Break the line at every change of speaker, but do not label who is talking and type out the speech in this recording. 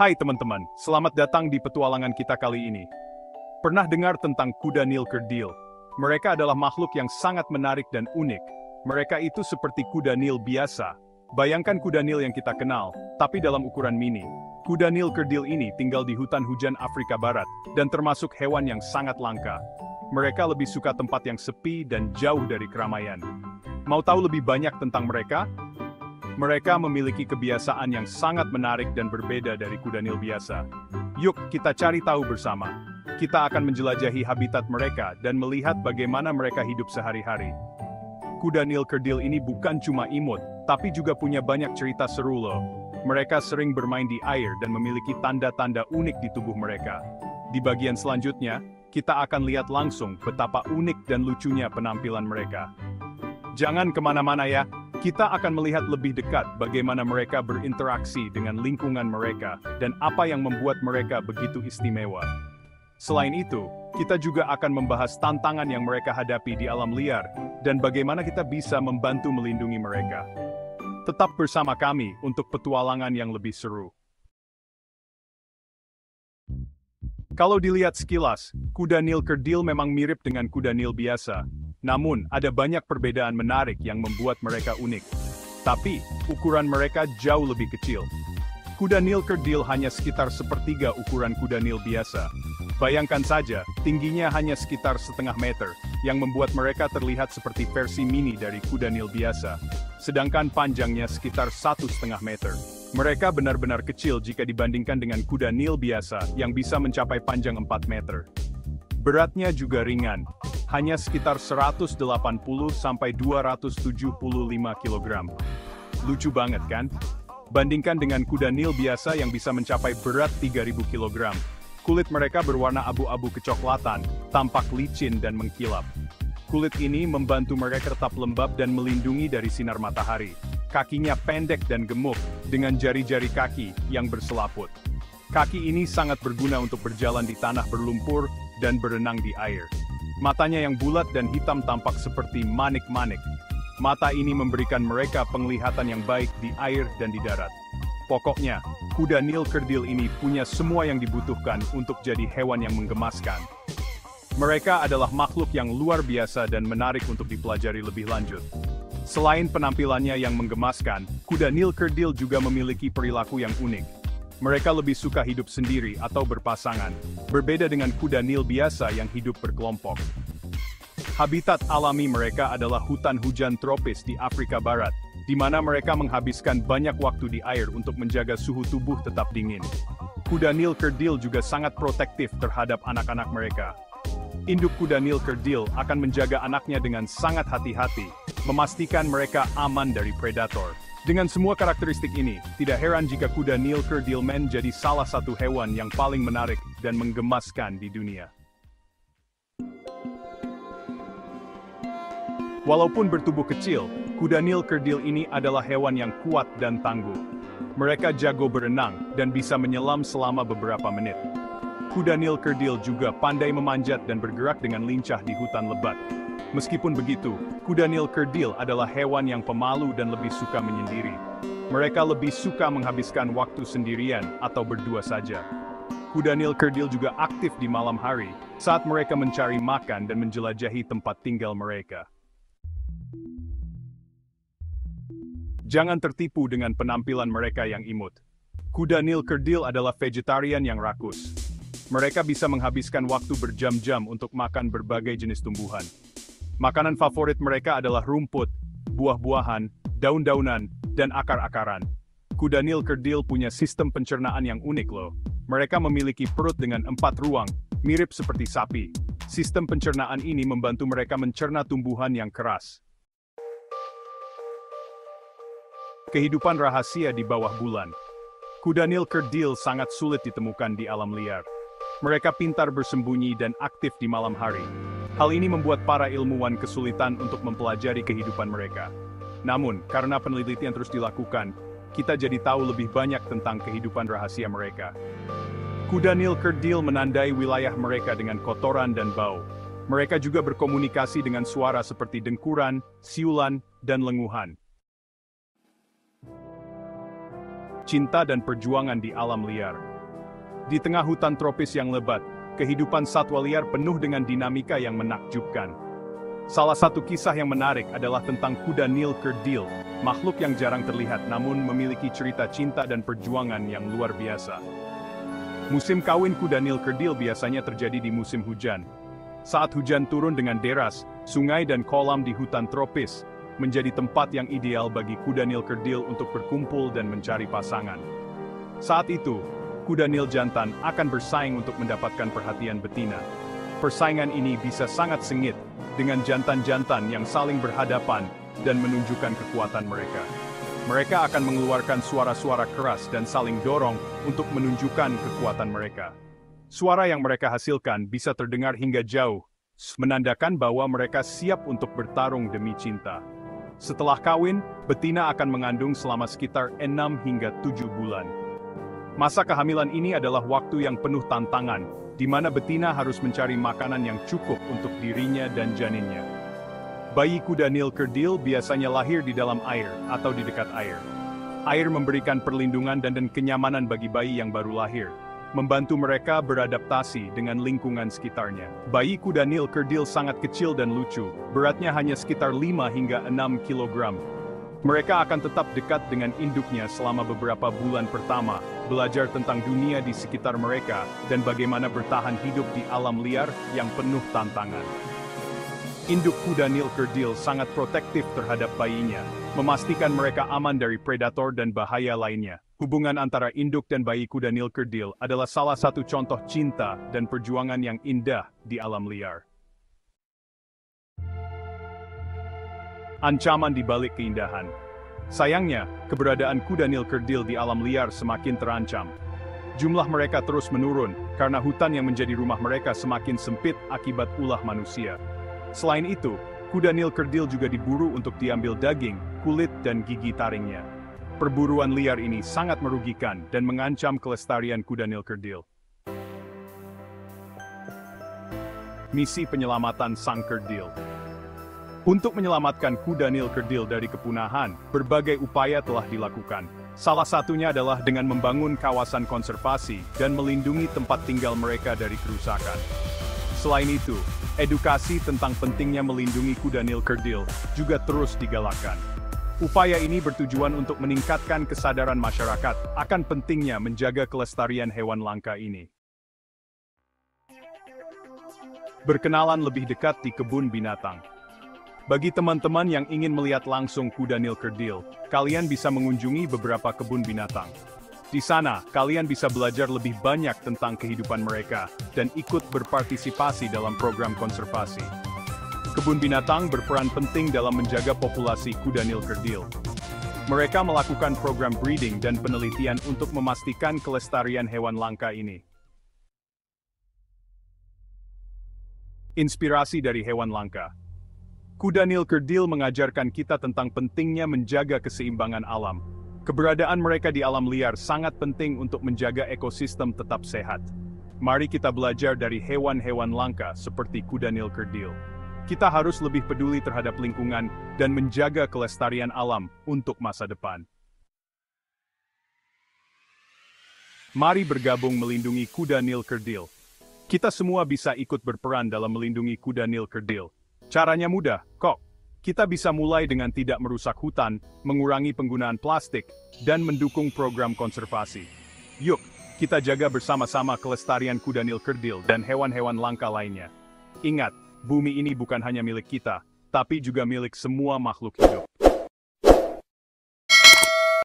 Hai teman-teman, selamat datang di petualangan kita kali ini. Pernah dengar tentang kuda Nil kerdil? Mereka adalah makhluk yang sangat menarik dan unik. Mereka itu seperti kuda Nil biasa. Bayangkan kuda Nil yang kita kenal, tapi dalam ukuran mini. Kuda Nil kerdil ini tinggal di hutan hujan Afrika Barat, dan termasuk hewan yang sangat langka. Mereka lebih suka tempat yang sepi dan jauh dari keramaian. Mau tahu lebih banyak tentang mereka? Mereka memiliki kebiasaan yang sangat menarik dan berbeda dari kuda Nil biasa. Yuk, kita cari tahu bersama. Kita akan menjelajahi habitat mereka dan melihat bagaimana mereka hidup sehari-hari. Kuda Nil kerdil ini bukan cuma imut, tapi juga punya banyak cerita seru loh. Mereka sering bermain di air dan memiliki tanda-tanda unik di tubuh mereka. Di bagian selanjutnya, kita akan lihat langsung betapa unik dan lucunya penampilan mereka. Jangan kemana-mana ya. Kita akan melihat lebih dekat bagaimana mereka berinteraksi dengan lingkungan mereka dan apa yang membuat mereka begitu istimewa. Selain itu, kita juga akan membahas tantangan yang mereka hadapi di alam liar dan bagaimana kita bisa membantu melindungi mereka. Tetap bersama kami untuk petualangan yang lebih seru. Kalau dilihat sekilas, kuda Nil kerdil memang mirip dengan kuda Nil biasa. Namun, ada banyak perbedaan menarik yang membuat mereka unik. Tapi, ukuran mereka jauh lebih kecil. Kuda Nil kerdil hanya sekitar sepertiga ukuran kuda Nil biasa. Bayangkan saja, tingginya hanya sekitar setengah meter, yang membuat mereka terlihat seperti versi mini dari kuda Nil biasa. Sedangkan panjangnya sekitar 1,5 meter. Mereka benar-benar kecil jika dibandingkan dengan kuda Nil biasa yang bisa mencapai panjang 4 meter. Beratnya juga ringan, hanya sekitar 180–275 kg. Lucu banget kan? Bandingkan dengan kuda Nil biasa yang bisa mencapai berat 3.000 kg. Kulit mereka berwarna abu-abu kecoklatan, tampak licin dan mengkilap. Kulit ini membantu mereka tetap lembab dan melindungi dari sinar matahari. Kakinya pendek dan gemuk, dengan jari-jari kaki yang berselaput. Kaki ini sangat berguna untuk berjalan di tanah berlumpur dan berenang di air. Matanya yang bulat dan hitam tampak seperti manik-manik. Mata ini memberikan mereka penglihatan yang baik di air dan di darat. Pokoknya, kuda Nil kerdil ini punya semua yang dibutuhkan untuk jadi hewan yang menggemaskan. Mereka adalah makhluk yang luar biasa dan menarik untuk dipelajari lebih lanjut. Selain penampilannya yang menggemaskan, kuda Nil kerdil juga memiliki perilaku yang unik. Mereka lebih suka hidup sendiri atau berpasangan, berbeda dengan kuda Nil biasa yang hidup berkelompok. Habitat alami mereka adalah hutan hujan tropis di Afrika Barat, di mana mereka menghabiskan banyak waktu di air untuk menjaga suhu tubuh tetap dingin. Kuda Nil kerdil juga sangat protektif terhadap anak-anak mereka. Induk kuda Nil kerdil akan menjaga anaknya dengan sangat hati-hati, memastikan mereka aman dari predator. Dengan semua karakteristik ini, tidak heran jika kuda Nil kerdil menjadi salah satu hewan yang paling menarik dan menggemaskan di dunia. Walaupun bertubuh kecil, kuda Nil kerdil ini adalah hewan yang kuat dan tangguh. Mereka jago berenang dan bisa menyelam selama beberapa menit. Kuda Nil kerdil juga pandai memanjat dan bergerak dengan lincah di hutan lebat. Meskipun begitu, kuda Nil kerdil adalah hewan yang pemalu dan lebih suka menyendiri. Mereka lebih suka menghabiskan waktu sendirian atau berdua saja. Kuda Nil kerdil juga aktif di malam hari, saat mereka mencari makan dan menjelajahi tempat tinggal mereka. Jangan tertipu dengan penampilan mereka yang imut. Kuda Nil kerdil adalah vegetarian yang rakus. Mereka bisa menghabiskan waktu berjam-jam untuk makan berbagai jenis tumbuhan. Makanan favorit mereka adalah rumput, buah-buahan, daun-daunan, dan akar-akaran. Kuda Nil kerdil punya sistem pencernaan yang unik loh. Mereka memiliki perut dengan 4 ruang, mirip seperti sapi. Sistem pencernaan ini membantu mereka mencerna tumbuhan yang keras. Kehidupan rahasia di bawah bulan. Kuda Nil kerdil sangat sulit ditemukan di alam liar. Mereka pintar bersembunyi dan aktif di malam hari. Hal ini membuat para ilmuwan kesulitan untuk mempelajari kehidupan mereka. Namun, karena penelitian terus dilakukan, kita jadi tahu lebih banyak tentang kehidupan rahasia mereka. Kuda Nil kerdil menandai wilayah mereka dengan kotoran dan bau. Mereka juga berkomunikasi dengan suara seperti dengkuran, siulan, dan lenguhan. Cinta dan perjuangan di alam liar. Di tengah hutan tropis yang lebat, kehidupan satwa liar penuh dengan dinamika yang menakjubkan. Salah satu kisah yang menarik adalah tentang kuda Nil Kerdil, makhluk yang jarang terlihat namun memiliki cerita cinta dan perjuangan yang luar biasa. Musim kawin kuda Nil Kerdil biasanya terjadi di musim hujan. Saat hujan turun dengan deras, sungai dan kolam di hutan tropis menjadi tempat yang ideal bagi kuda Nil Kerdil untuk berkumpul dan mencari pasangan. Saat itu, kuda Nil jantan akan bersaing untuk mendapatkan perhatian betina. Persaingan ini bisa sangat sengit, dengan jantan-jantan yang saling berhadapan dan menunjukkan kekuatan mereka. Mereka akan mengeluarkan suara-suara keras dan saling dorong untuk menunjukkan kekuatan mereka. Suara yang mereka hasilkan bisa terdengar hingga jauh, menandakan bahwa mereka siap untuk bertarung demi cinta. Setelah kawin, betina akan mengandung selama sekitar 6 hingga 7 bulan. Masa kehamilan ini adalah waktu yang penuh tantangan, di mana betina harus mencari makanan yang cukup untuk dirinya dan janinnya. Bayi kuda Nil Kerdil biasanya lahir di dalam air atau di dekat air. Air memberikan perlindungan dan kenyamanan bagi bayi yang baru lahir, membantu mereka beradaptasi dengan lingkungan sekitarnya. Bayi kuda Nil Kerdil sangat kecil dan lucu, beratnya hanya sekitar 5 hingga 6 kg. Mereka akan tetap dekat dengan induknya selama beberapa bulan pertama, belajar tentang dunia di sekitar mereka, dan bagaimana bertahan hidup di alam liar yang penuh tantangan. Induk kuda Nil Kerdil sangat protektif terhadap bayinya, memastikan mereka aman dari predator dan bahaya lainnya. Hubungan antara induk dan bayi kuda Nil Kerdil adalah salah satu contoh cinta dan perjuangan yang indah di alam liar. Ancaman di balik keindahan. Sayangnya, keberadaan kuda Nil Kerdil di alam liar semakin terancam. Jumlah mereka terus menurun, karena hutan yang menjadi rumah mereka semakin sempit akibat ulah manusia. Selain itu, kuda Nil Kerdil juga diburu untuk diambil daging, kulit, dan gigi taringnya. Perburuan liar ini sangat merugikan dan mengancam kelestarian kuda Nil Kerdil. Misi penyelamatan sang kerdil. Untuk menyelamatkan kuda Nil Kerdil dari kepunahan, berbagai upaya telah dilakukan. Salah satunya adalah dengan membangun kawasan konservasi dan melindungi tempat tinggal mereka dari kerusakan. Selain itu, edukasi tentang pentingnya melindungi kuda Nil Kerdil juga terus digalakkan. Upaya ini bertujuan untuk meningkatkan kesadaran masyarakat akan pentingnya menjaga kelestarian hewan langka ini. Berkenalan lebih dekat di kebun binatang. Bagi teman-teman yang ingin melihat langsung kuda Nil Kerdil, kalian bisa mengunjungi beberapa kebun binatang. Di sana, kalian bisa belajar lebih banyak tentang kehidupan mereka dan ikut berpartisipasi dalam program konservasi. Kebun binatang berperan penting dalam menjaga populasi kuda Nil Kerdil. Mereka melakukan program breeding dan penelitian untuk memastikan kelestarian hewan langka ini. Inspirasi dari hewan langka. Kuda Nil Kerdil mengajarkan kita tentang pentingnya menjaga keseimbangan alam. Keberadaan mereka di alam liar sangat penting untuk menjaga ekosistem tetap sehat. Mari kita belajar dari hewan-hewan langka seperti kuda Nil Kerdil. Kita harus lebih peduli terhadap lingkungan dan menjaga kelestarian alam untuk masa depan. Mari bergabung melindungi kuda Nil Kerdil. Kita semua bisa ikut berperan dalam melindungi kuda Nil Kerdil. Caranya mudah, kok. Kita bisa mulai dengan tidak merusak hutan, mengurangi penggunaan plastik, dan mendukung program konservasi. Yuk, kita jaga bersama-sama kelestarian kuda Nil Kerdil dan hewan-hewan langka lainnya. Ingat, bumi ini bukan hanya milik kita, tapi juga milik semua makhluk hidup.